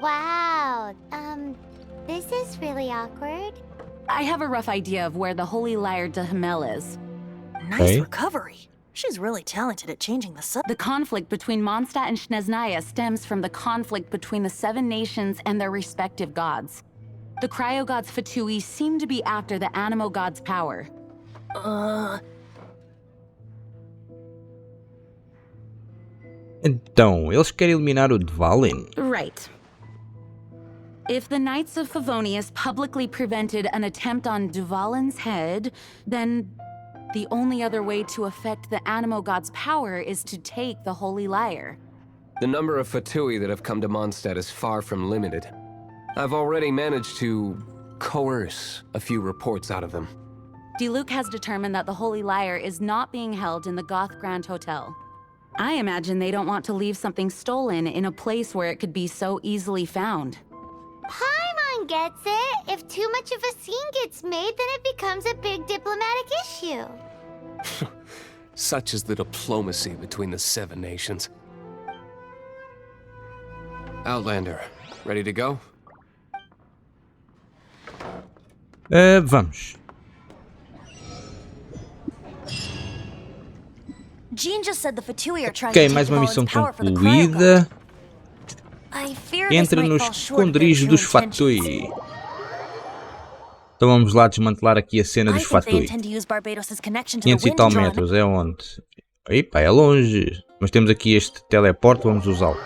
Wow, this is really awkward. I have a rough idea of where the Holy Lyre de Hamel is. Nice recovery. She's really talented at changing the subject. The conflict between Mondstadt and Snezhnaya stems from the conflict between the 7 nations and their respective gods. The Cryo God's Fatui seem to be after the Animo God's power. Então, eles querem eliminar o Dvalin? Right. If the Knights of Favonius publicly prevented an attempt on Dvalin's head, then the only other way to affect the Animo God's power is to take the Holy Lyre. The number of Fatui that have come to Mondstadt is far from limited. I've already managed to coerce a few reports out of them. Diluc has determined that the Holy Lyre is not being held in the Goth Grand Hotel. I imagine they don't want to leave something stolen in a place where it could be so easily found. Paimon gets it. If too much of a scene gets made, then it becomes a big diplomatic issue. Such is the diplomacy between the 7 nations. Outlander, ready to go? Vamos. Jean just said the Fatui are trying Ok, to mais take uma Dvalin's missão power for the Cryo concluída. God. I fear this Entra might nos fall short of their esconderijos true dos intentions. Fatui. Então vamos lá desmantelar aqui a cena I dos think they Fatui. intend to use Barbados' connection to the 500 e wind tal drawn. metros, é onde? Epa, é longe. Mas temos aqui este teleporte, vamos usá-lo.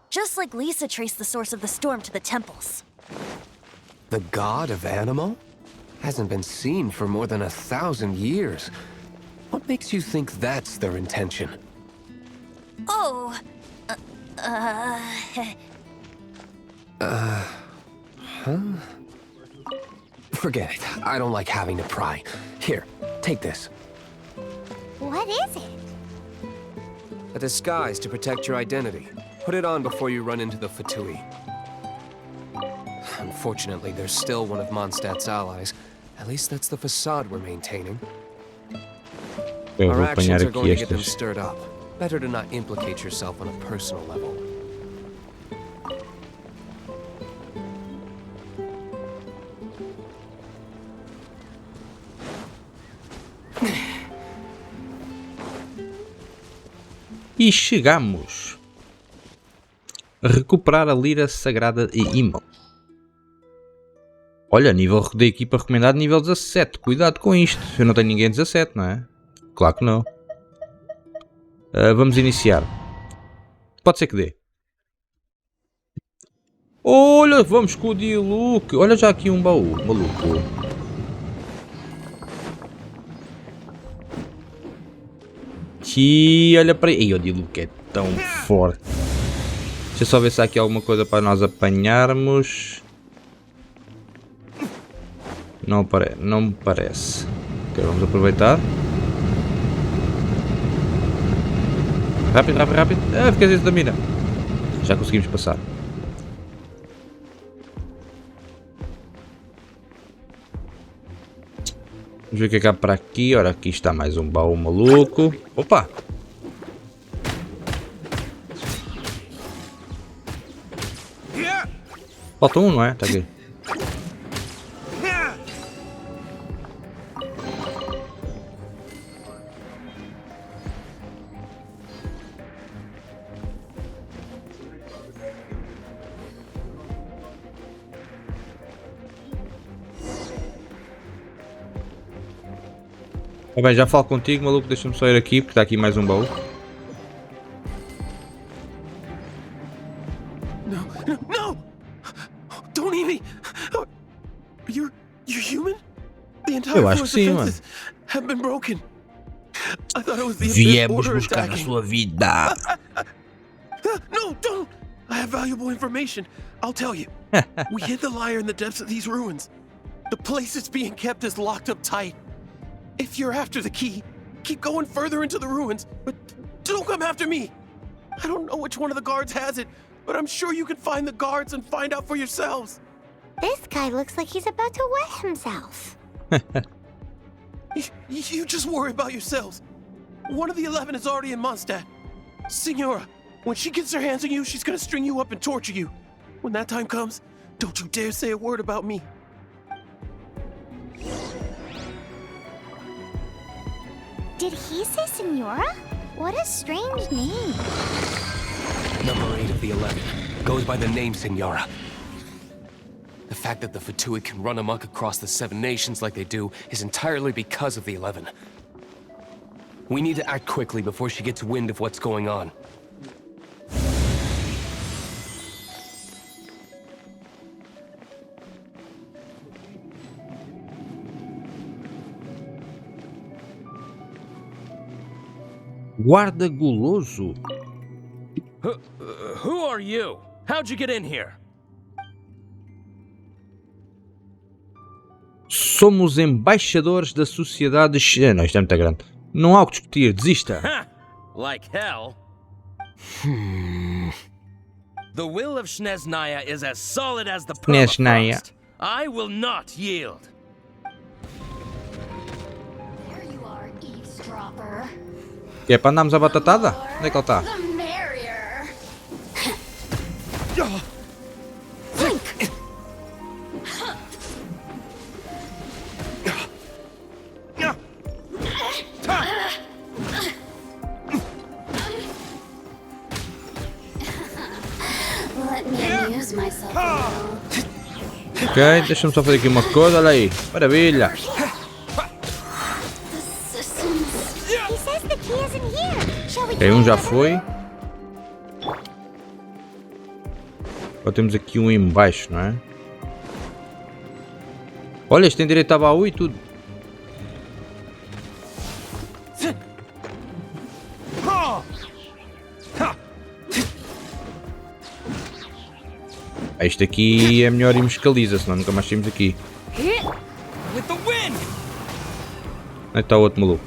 Just like Lisa traced the source of the storm to the temples. The god of Animo? Hasn't been seen for more than 1,000 years. What makes you think that's their intention? Oh, Forget it. I don't like having to pry. Here, take this. What is it? A disguise to protect your identity. Put it on before you run into the Fatui. Unfortunately, there's still one of Mondstadt's allies. At least that's the facade we're maintaining. Eu Our vou apanhar actions are going aqui to get them estas. stirred up. Better to not implicate yourself on a personal level. E chegamos. Recuperar a lira sagrada e imã. Olha, nível da equipa recomendado nível 17. Cuidado com isto. Eu não tenho ninguém 17, não é? Claro que não. Vamos iniciar. Pode ser que dê. Olha, vamos com o Diluc. Olha já aqui um baú, maluco. E olha para aí. O Diluc é tão forte. Deixa eu só ver se há aqui alguma coisa para nós apanharmos. Não me parece. Ok, vamos aproveitar. Rápido, rápido, rápido. Ah, fica dentro da mina. Já conseguimos passar. Vamos ver o que é que há para aqui. Ora, aqui está mais um baú maluco. Opa! Falta um, não é? Está aqui. Tá bem, já falo contigo, maluco. Deixa-me só ir aqui, porque está aqui mais um baú. No! Don't eat me! You're human? The entire Eu acho que floor's sim, mano. defenses have been broken. I thought it was the Abyss Viemos Order buscar a attacking. sua vida. No, don't! I have valuable information. I'll tell you. We hid the lyre in the depths of these ruins. The place it's being kept is locked up tight. If you're after the key, keep going further into the ruins, but don't come after me. I don't know which one of the guards has it, but I'm sure you can find the guards and find out for yourselves. This guy looks like he's about to wet himself. You just worry about yourselves. One of the 11 is already in Mondstadt. Signora, when she gets her hands on you, she's gonna string you up and torture you. When that time comes, don't you dare say a word about me. Did he say Senora? What a strange name. Number 8 of the 11 goes by the name Senora. The fact that the Fatui can run amok across the 7 nations like they do is entirely because of the 11. We need to act quickly before she gets wind of what's going on. Guarda guloso? Who are you? How'd you get in here? Somos embaixadores da sociedade... Não, isto é muito grande. Não há o que discutir, desista. Like hell. The will of Snezhnaya is as solid as the permafrost. I will not yield. There you are, eavesdropper. É para andarmos a batatada? Onde é que ele está? The merrier. Let me amuse myself a little. Ok, deixa-me só fazer aqui uma coisa, olha aí. Maravilha. He says the key isn't here. Shall we Ok, um já foi. Agora temos aqui um em baixo, não é? Olha, este tem direito a baú e tudo. Este aqui é melhor irmos caliza, senão nunca mais saímos aqui. Onde está o outro maluco?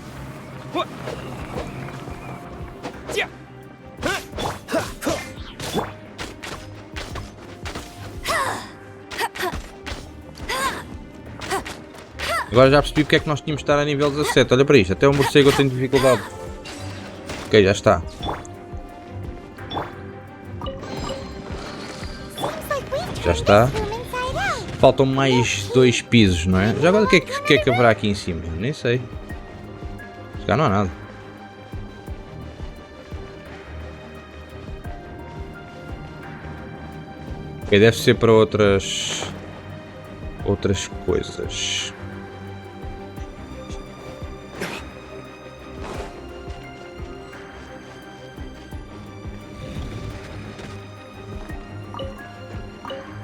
Agora já percebi porque é que nós tínhamos de estar a nível 17. Olha para isto, até o morcego eu tenho dificuldade. Ok, já está. Já está. Faltam mais 2 pisos, não é? Já agora o que é que haverá aqui em cima? Nem sei. Já não há nada. Ok, deve ser para outras coisas.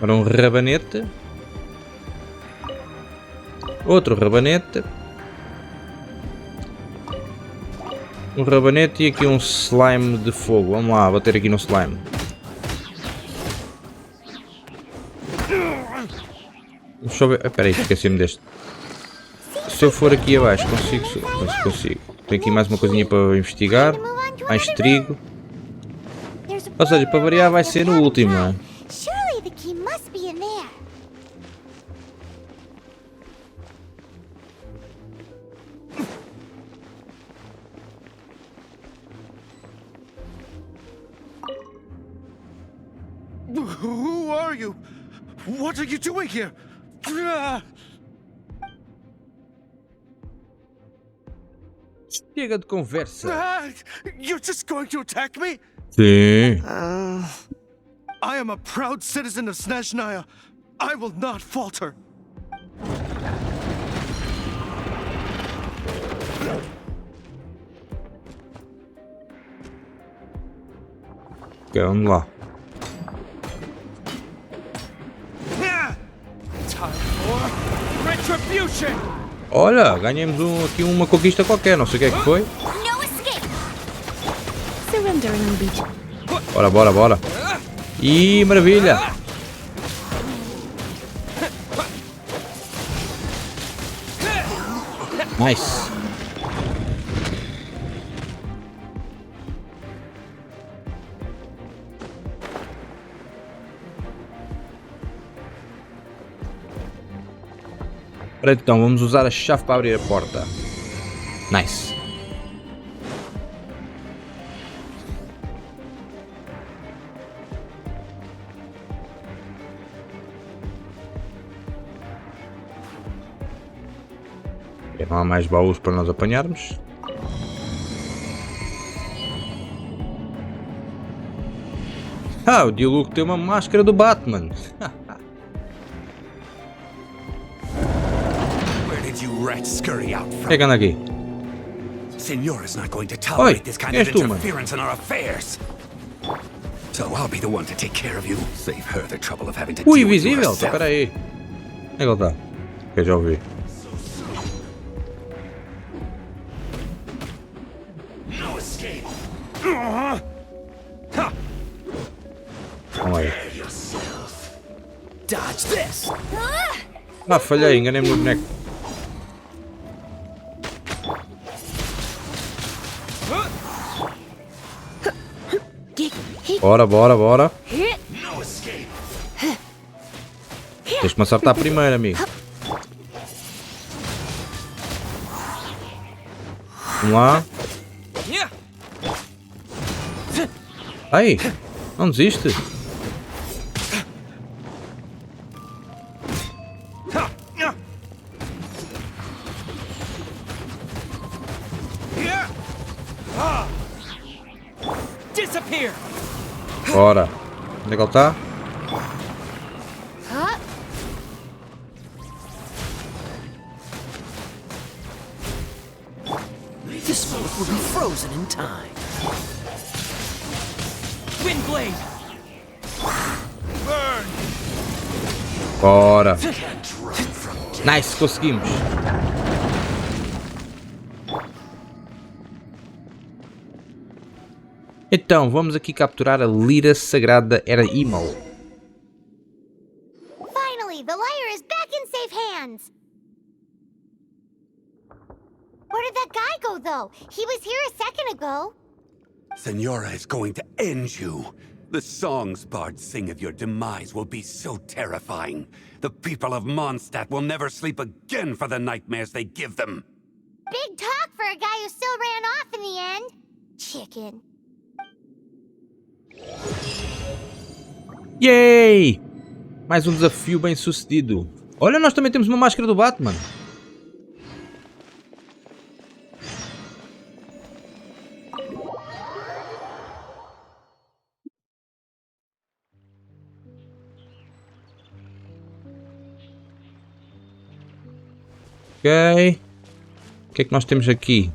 Para um rabanete. Outro rabanete. Um rabanete e aqui um slime de fogo. Vamos lá, bater aqui no slime. Deixa eu ver. Espera aí, esqueci-me deste. Se eu for aqui abaixo, consigo. Tem aqui mais uma coisinha para investigar. Mais trigo. Ou seja, para variar vai ser no último, não é? Surely the key must be in there. Who are you? What are you doing here? Chega de conversa. You're just going to attack me? Sim. I am a proud citizen of Snezhnaya. I will not falter. Ok, vamos lá. Time for retribution. Olha, ganhamos aqui uma conquista qualquer, não sei o que é que foi. No escape. Surrendering beach. Bora. Ih, maravilha. Nice. Então, vamos usar a chave para abrir a porta. Nice. Não há mais baús para nós apanharmos. O Diluc tem uma máscara do Batman. rats scurry out from. O que é que anda aqui? Senor is not going to tolerate this kind of és tu, mano? interference in our affairs. So I'll be the one to take care of you. Save her the trouble of having to Ui, deal with you invisível? herself. Espera aí. Onde é que ele está? Ok, já ouvi. No escape. Vamos aí. Dodge this. Ah, falhei, enganei-me no boneco. Bora, bora, bora. No escape. Tens que me acertar primeiro, amigo. Vamos lá. Aí, não desiste. Disappear. Bora. Onde é que ele está? This smoke will be frozen in time. Wind blade. Burn. Bora. Nice, conseguimos. Então, vamos aqui capturar a lira sagrada Era Imal. Finally, the lyre is back in safe hands. Where did that guy go, though? He was here a second ago. Senora is going to end you. The songs bards sing of your demise will be so terrifying. The people of Mondstadt will never sleep again for the nightmares they give them. Big talk for a guy who still ran off in the end. Chicken. Yay! Mais um desafio bem sucedido. Olha, nós também temos uma máscara do Batman. Ok. O que é que nós temos aqui?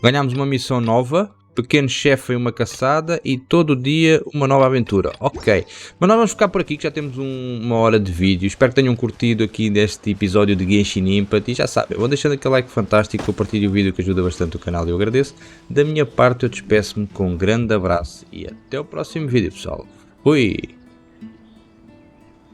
Ganhamos uma missão nova. Pequeno chefe em uma caçada e todo dia uma nova aventura. Ok, mas nós vamos ficar por aqui que já temos uma hora de vídeo. Espero que tenham curtido aqui deste episódio de Genshin Impact. E já sabem, vou deixando aquele like fantástico, compartilhe o vídeo que ajuda bastante o canal e eu agradeço. Da minha parte eu despeço-me com um grande abraço e até o próximo vídeo, pessoal. Fui!